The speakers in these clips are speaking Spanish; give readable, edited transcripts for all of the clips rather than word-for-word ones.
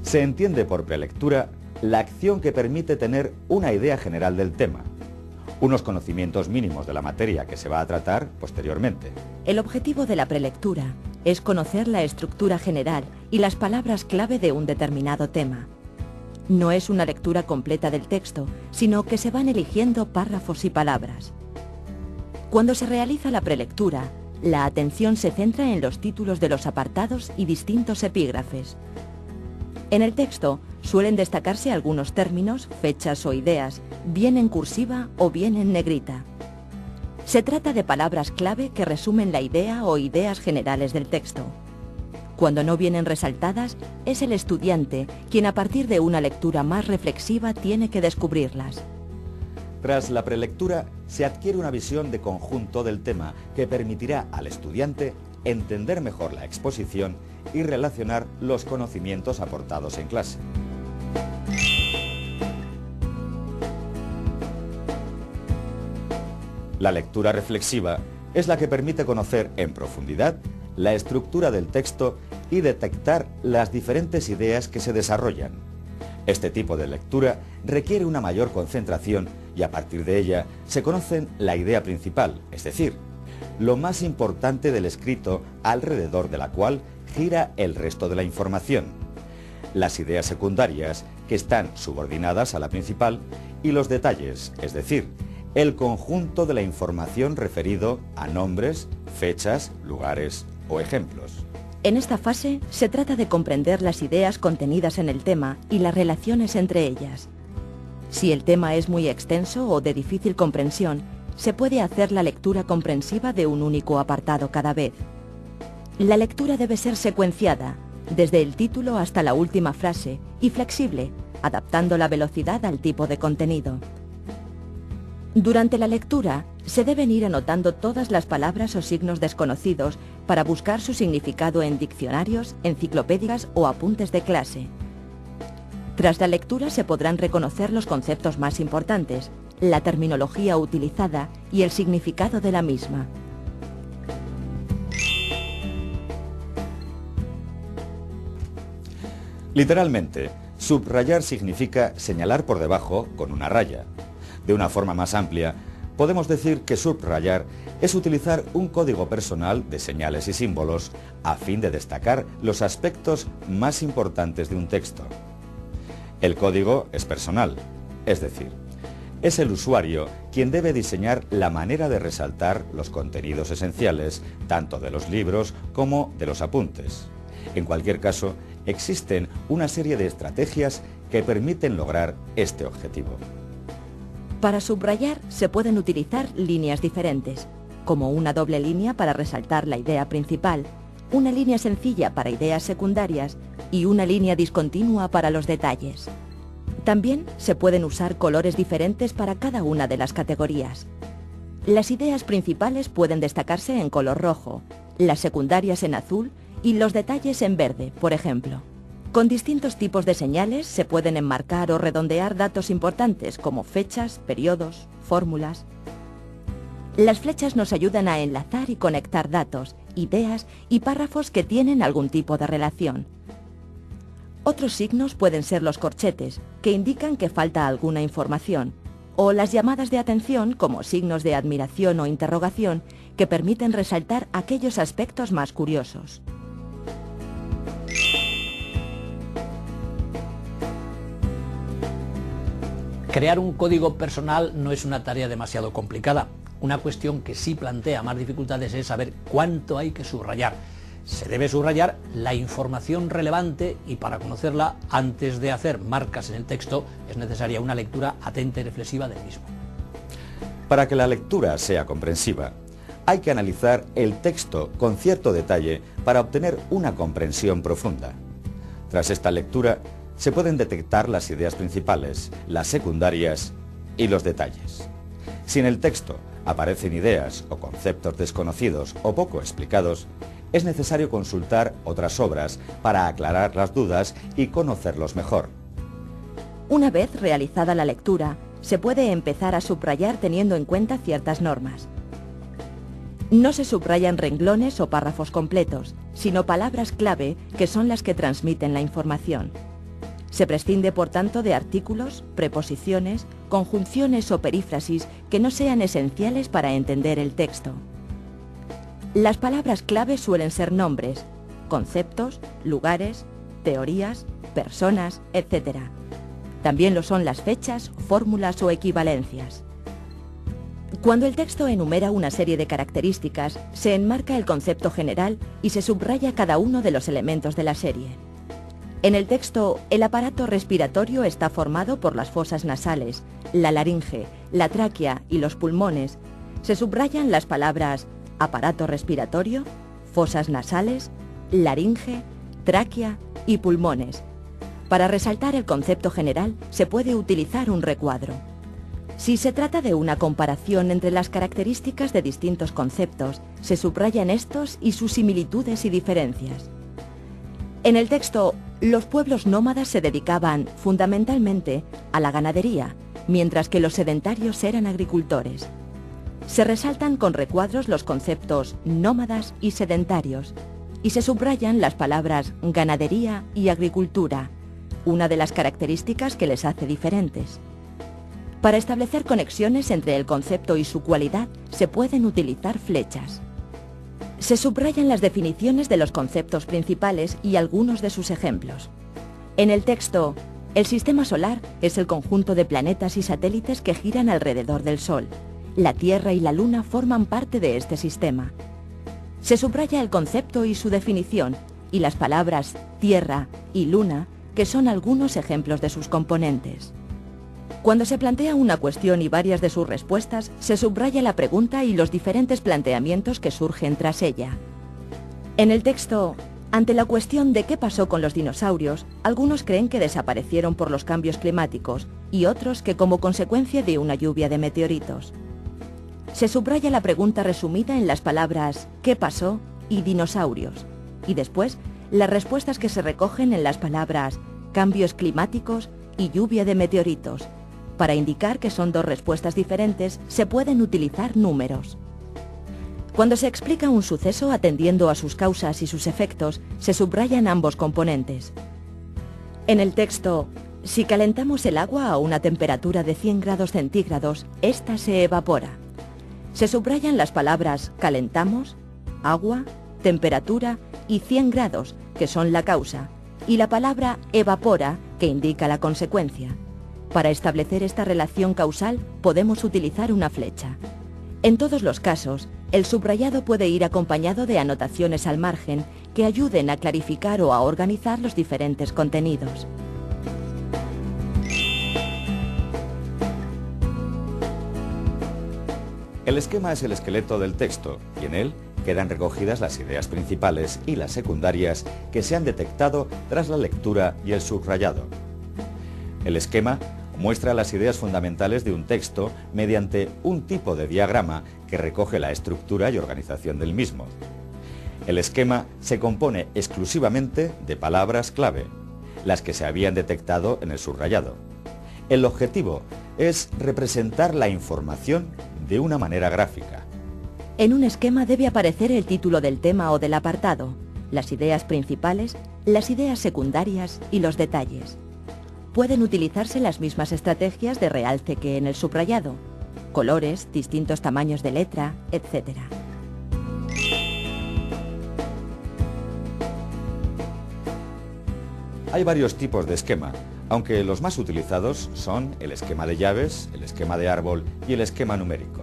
Se entiende por prelectura la acción que permite tener una idea general del tema, unos conocimientos mínimos de la materia que se va a tratar posteriormente. El objetivo de la prelectura es conocer la estructura general y las palabras clave de un determinado tema. No es una lectura completa del texto, sino que se van eligiendo párrafos y palabras. Cuando se realiza la prelectura, la atención se centra en los títulos de los apartados y distintos epígrafes. En el texto suelen destacarse algunos términos, fechas o ideas, bien en cursiva o bien en negrita. Se trata de palabras clave que resumen la idea o ideas generales del texto. Cuando no vienen resaltadas, es el estudiante quien a partir de una lectura más reflexiva tiene que descubrirlas. Tras la prelectura, se adquiere una visión de conjunto del tema que permitirá al estudiante entender mejor la exposición y relacionar los conocimientos aportados en clase. La lectura reflexiva es la que permite conocer en profundidad la estructura del texto y detectar las diferentes ideas que se desarrollan. Este tipo de lectura requiere una mayor concentración y a partir de ella se conocen la idea principal, es decir, lo más importante del escrito alrededor de la cual gira el resto de la información, las ideas secundarias que están subordinadas a la principal y los detalles, es decir, el conjunto de la información referido a nombres, fechas, lugares o ejemplos. En esta fase se trata de comprender las ideas contenidas en el tema y las relaciones entre ellas. Si el tema es muy extenso o de difícil comprensión, se puede hacer la lectura comprensiva de un único apartado cada vez. La lectura debe ser secuenciada, desde el título hasta la última frase, y flexible, adaptando la velocidad al tipo de contenido. Durante la lectura, se deben ir anotando todas las palabras o signos desconocidos para buscar su significado en diccionarios, enciclopedias o apuntes de clase. Tras la lectura se podrán reconocer los conceptos más importantes, la terminología utilizada y el significado de la misma. Literalmente, subrayar significa señalar por debajo con una raya. De una forma más amplia, podemos decir que subrayar es utilizar un código personal de señales y símbolos a fin de destacar los aspectos más importantes de un texto. El código es personal, es decir, es el usuario quien debe diseñar la manera de resaltar los contenidos esenciales, tanto de los libros como de los apuntes. En cualquier caso, existen una serie de estrategias que permiten lograr este objetivo. Para subrayar se pueden utilizar líneas diferentes, como una doble línea para resaltar la idea principal, una línea sencilla para ideas secundarias y una línea discontinua para los detalles. También se pueden usar colores diferentes para cada una de las categorías. Las ideas principales pueden destacarse en color rojo, las secundarias en azul y los detalles en verde, por ejemplo. Con distintos tipos de señales se pueden enmarcar o redondear datos importantes como fechas, periodos, fórmulas. Las flechas nos ayudan a enlazar y conectar datos, ideas y párrafos que tienen algún tipo de relación. Otros signos pueden ser los corchetes, que indican que falta alguna información, o las llamadas de atención como signos de admiración o interrogación que permiten resaltar aquellos aspectos más curiosos. Crear un código personal no es una tarea demasiado complicada. Una cuestión que sí plantea más dificultades es saber cuánto hay que subrayar. Se debe subrayar la información relevante y para conocerla, antes de hacer marcas en el texto, es necesaria una lectura atenta y reflexiva del mismo. Para que la lectura sea comprensiva, hay que analizar el texto con cierto detalle para obtener una comprensión profunda. Tras esta lectura, se pueden detectar las ideas principales, las secundarias y los detalles. Si en el texto aparecen ideas o conceptos desconocidos o poco explicados, es necesario consultar otras obras para aclarar las dudas y conocerlos mejor. Una vez realizada la lectura, se puede empezar a subrayar teniendo en cuenta ciertas normas. No se subrayan renglones o párrafos completos, sino palabras clave que son las que transmiten la información. Se prescinde, por tanto, de artículos, preposiciones, conjunciones o perífrasis que no sean esenciales para entender el texto. Las palabras clave suelen ser nombres, conceptos, lugares, teorías, personas, etc. También lo son las fechas, fórmulas o equivalencias. Cuando el texto enumera una serie de características, se enmarca el concepto general y se subraya cada uno de los elementos de la serie. En el texto, el aparato respiratorio está formado por las fosas nasales, la laringe, la tráquea y los pulmones. Se subrayan las palabras aparato respiratorio, fosas nasales, laringe, tráquea y pulmones. Para resaltar el concepto general, se puede utilizar un recuadro. Si se trata de una comparación entre las características de distintos conceptos, se subrayan estos y sus similitudes y diferencias. En el texto, los pueblos nómadas se dedicaban fundamentalmente a la ganadería, mientras que los sedentarios eran agricultores. Se resaltan con recuadros los conceptos nómadas y sedentarios, y se subrayan las palabras ganadería y agricultura, una de las características que les hace diferentes. Para establecer conexiones entre el concepto y su cualidad, se pueden utilizar flechas. Se subrayan las definiciones de los conceptos principales y algunos de sus ejemplos. En el texto, el sistema solar es el conjunto de planetas y satélites que giran alrededor del Sol. La Tierra y la Luna forman parte de este sistema. Se subraya el concepto y su definición, y las palabras Tierra y Luna, que son algunos ejemplos de sus componentes. Cuando se plantea una cuestión y varias de sus respuestas, se subraya la pregunta y los diferentes planteamientos que surgen tras ella. En el texto, ante la cuestión de qué pasó con los dinosaurios, algunos creen que desaparecieron por los cambios climáticos y otros que como consecuencia de una lluvia de meteoritos. Se subraya la pregunta resumida en las palabras ¿qué pasó? Y dinosaurios, y después las respuestas que se recogen en las palabras cambios climáticos y lluvia de meteoritos. Para indicar que son dos respuestas diferentes, se pueden utilizar números. Cuando se explica un suceso atendiendo a sus causas y sus efectos, se subrayan ambos componentes. En el texto, si calentamos el agua a una temperatura de 100 grados centígrados, ésta se evapora. Se subrayan las palabras calentamos, agua, temperatura y 100 grados, que son la causa, y la palabra evapora, que indica la consecuencia. Para establecer esta relación causal podemos utilizar una flecha. En todos los casos, el subrayado puede ir acompañado de anotaciones al margen que ayuden a clarificar o a organizar los diferentes contenidos. El esquema es el esqueleto del texto y en él quedan recogidas las ideas principales y las secundarias que se han detectado tras la lectura y el subrayado. El esquema muestra las ideas fundamentales de un texto mediante un tipo de diagrama que recoge la estructura y organización del mismo. El esquema se compone exclusivamente de palabras clave, las que se habían detectado en el subrayado. El objetivo es representar la información de una manera gráfica. En un esquema debe aparecer el título del tema o del apartado, las ideas principales, las ideas secundarias y los detalles. Pueden utilizarse las mismas estrategias de realce que en el subrayado, colores, distintos tamaños de letra, etc. Hay varios tipos de esquema, aunque los más utilizados son el esquema de llaves, el esquema de árbol y el esquema numérico.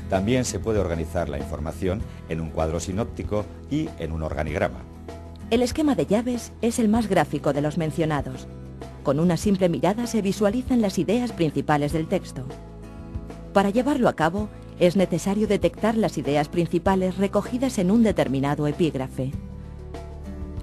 También se puede organizar la información en un cuadro sinóptico y en un organigrama. El esquema de llaves es el más gráfico de los mencionados. Con una simple mirada se visualizan las ideas principales del texto. Para llevarlo a cabo, es necesario detectar las ideas principales recogidas en un determinado epígrafe.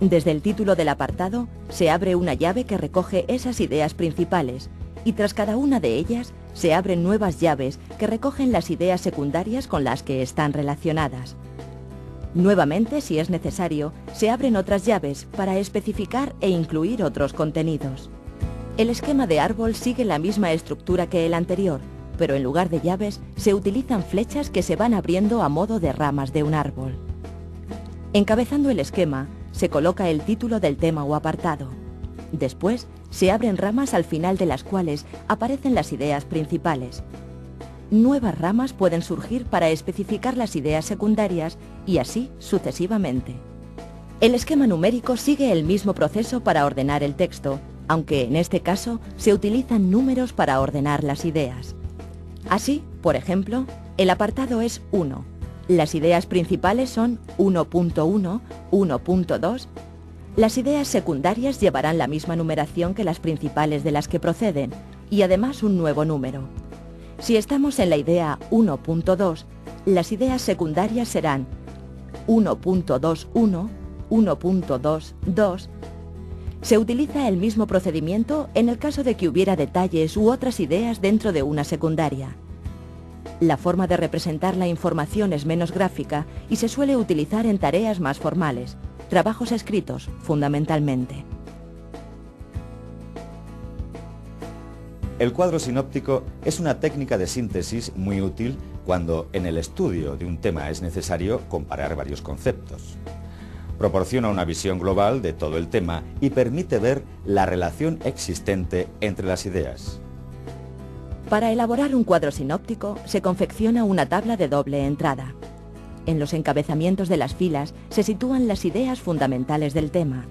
Desde el título del apartado, se abre una llave que recoge esas ideas principales, y tras cada una de ellas, se abren nuevas llaves que recogen las ideas secundarias con las que están relacionadas. Nuevamente, si es necesario, se abren otras llaves para especificar e incluir otros contenidos. El esquema de árbol sigue la misma estructura que el anterior, pero en lugar de llaves se utilizan flechas que se van abriendo a modo de ramas de un árbol. Encabezando el esquema, se coloca el título del tema o apartado. Después, se abren ramas al final de las cuales aparecen las ideas principales. Nuevas ramas pueden surgir para especificar las ideas secundarias y así sucesivamente. El esquema numérico sigue el mismo proceso para ordenar el texto, aunque en este caso se utilizan números para ordenar las ideas. Así, por ejemplo, el apartado es 1. Las ideas principales son 1.1, 1.2. Las ideas secundarias llevarán la misma numeración que las principales de las que proceden, y además un nuevo número. Si estamos en la idea 1.2, las ideas secundarias serán 1.21, 1.22. Se utiliza el mismo procedimiento en el caso de que hubiera detalles u otras ideas dentro de una secundaria. La forma de representar la información es menos gráfica y se suele utilizar en tareas más formales, trabajos escritos, fundamentalmente. El cuadro sinóptico es una técnica de síntesis muy útil cuando en el estudio de un tema es necesario comparar varios conceptos. Proporciona una visión global de todo el tema y permite ver la relación existente entre las ideas. Para elaborar un cuadro sinóptico se confecciona una tabla de doble entrada. En los encabezamientos de las filas se sitúan las ideas fundamentales del tema.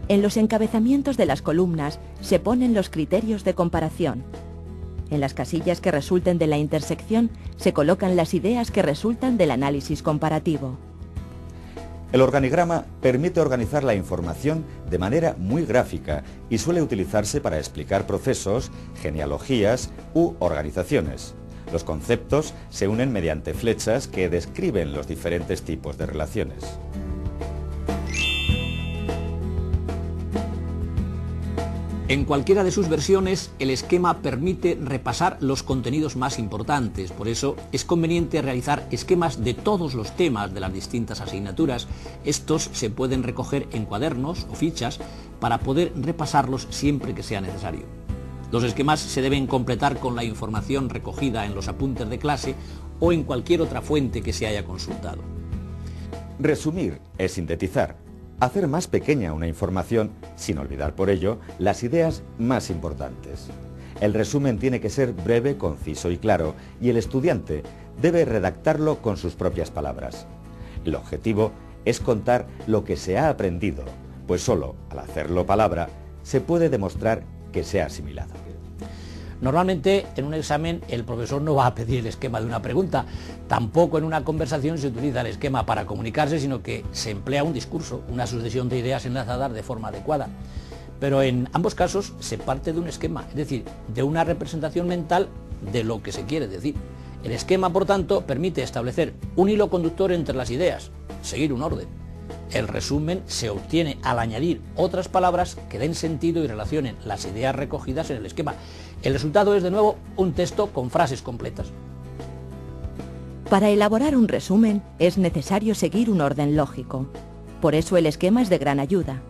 En los encabezamientos de las columnas se ponen los criterios de comparación. En las casillas que resulten de la intersección se colocan las ideas que resultan del análisis comparativo. El organigrama permite organizar la información de manera muy gráfica y suele utilizarse para explicar procesos, genealogías u organizaciones. Los conceptos se unen mediante flechas que describen los diferentes tipos de relaciones. En cualquiera de sus versiones, el esquema permite repasar los contenidos más importantes. Por eso es conveniente realizar esquemas de todos los temas de las distintas asignaturas. Estos se pueden recoger en cuadernos o fichas para poder repasarlos siempre que sea necesario. Los esquemas se deben completar con la información recogida en los apuntes de clase o en cualquier otra fuente que se haya consultado. Resumir es sintetizar. Hacer más pequeña una información, sin olvidar por ello las ideas más importantes. El resumen tiene que ser breve, conciso y claro, y el estudiante debe redactarlo con sus propias palabras. El objetivo es contar lo que se ha aprendido, pues solo al hacerlo palabra se puede demostrar que se ha asimilado. Normalmente en un examen el profesor no va a pedir el esquema de una pregunta, tampoco en una conversación se utiliza el esquema para comunicarse, sino que se emplea un discurso, una sucesión de ideas enlazadas de forma adecuada. Pero en ambos casos se parte de un esquema, es decir, de una representación mental de lo que se quiere decir. El esquema, por tanto, permite establecer un hilo conductor entre las ideas, seguir un orden. El resumen se obtiene al añadir otras palabras que den sentido y relacionen las ideas recogidas en el esquema. El resultado es, de nuevo, un texto con frases completas. Para elaborar un resumen es necesario seguir un orden lógico. Por eso el esquema es de gran ayuda.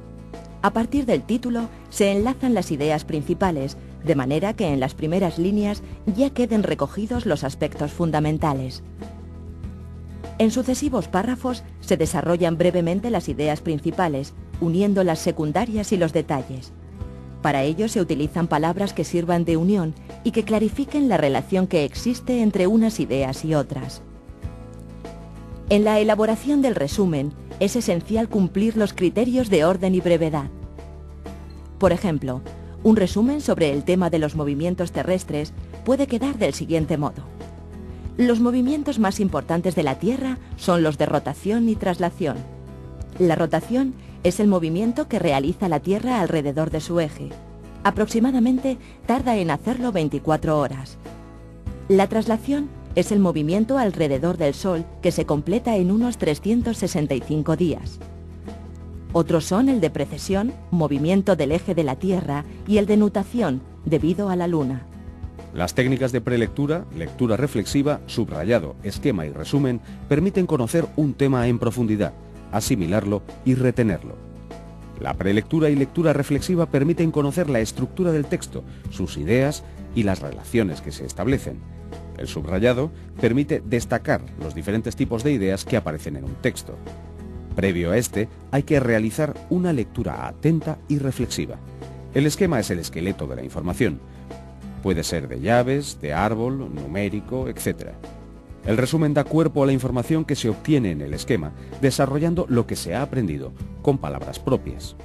A partir del título se enlazan las ideas principales, de manera que en las primeras líneas ya queden recogidos los aspectos fundamentales. En sucesivos párrafos se desarrollan brevemente las ideas principales, uniendo las secundarias y los detalles. Para ello se utilizan palabras que sirvan de unión y que clarifiquen la relación que existe entre unas ideas y otras. En la elaboración del resumen es esencial cumplir los criterios de orden y brevedad. Por ejemplo, un resumen sobre el tema de los movimientos terrestres puede quedar del siguiente modo. Los movimientos más importantes de la Tierra son los de rotación y traslación. La rotación es el movimiento que realiza la Tierra alrededor de su eje. Aproximadamente tarda en hacerlo 24 horas. La traslación es el movimiento alrededor del Sol que se completa en unos 365 días. Otros son el de precesión, movimiento del eje de la Tierra, y el de nutación, debido a la Luna. Las técnicas de prelectura, lectura reflexiva, subrayado, esquema y resumen permiten conocer un tema en profundidad, asimilarlo y retenerlo. La prelectura y lectura reflexiva permiten conocer la estructura del texto, sus ideas y las relaciones que se establecen. El subrayado permite destacar los diferentes tipos de ideas que aparecen en un texto. Previo a este, hay que realizar una lectura atenta y reflexiva. El esquema es el esqueleto de la información. Puede ser de llaves, de árbol, numérico, etc. El resumen da cuerpo a la información que se obtiene en el esquema, desarrollando lo que se ha aprendido con palabras propias.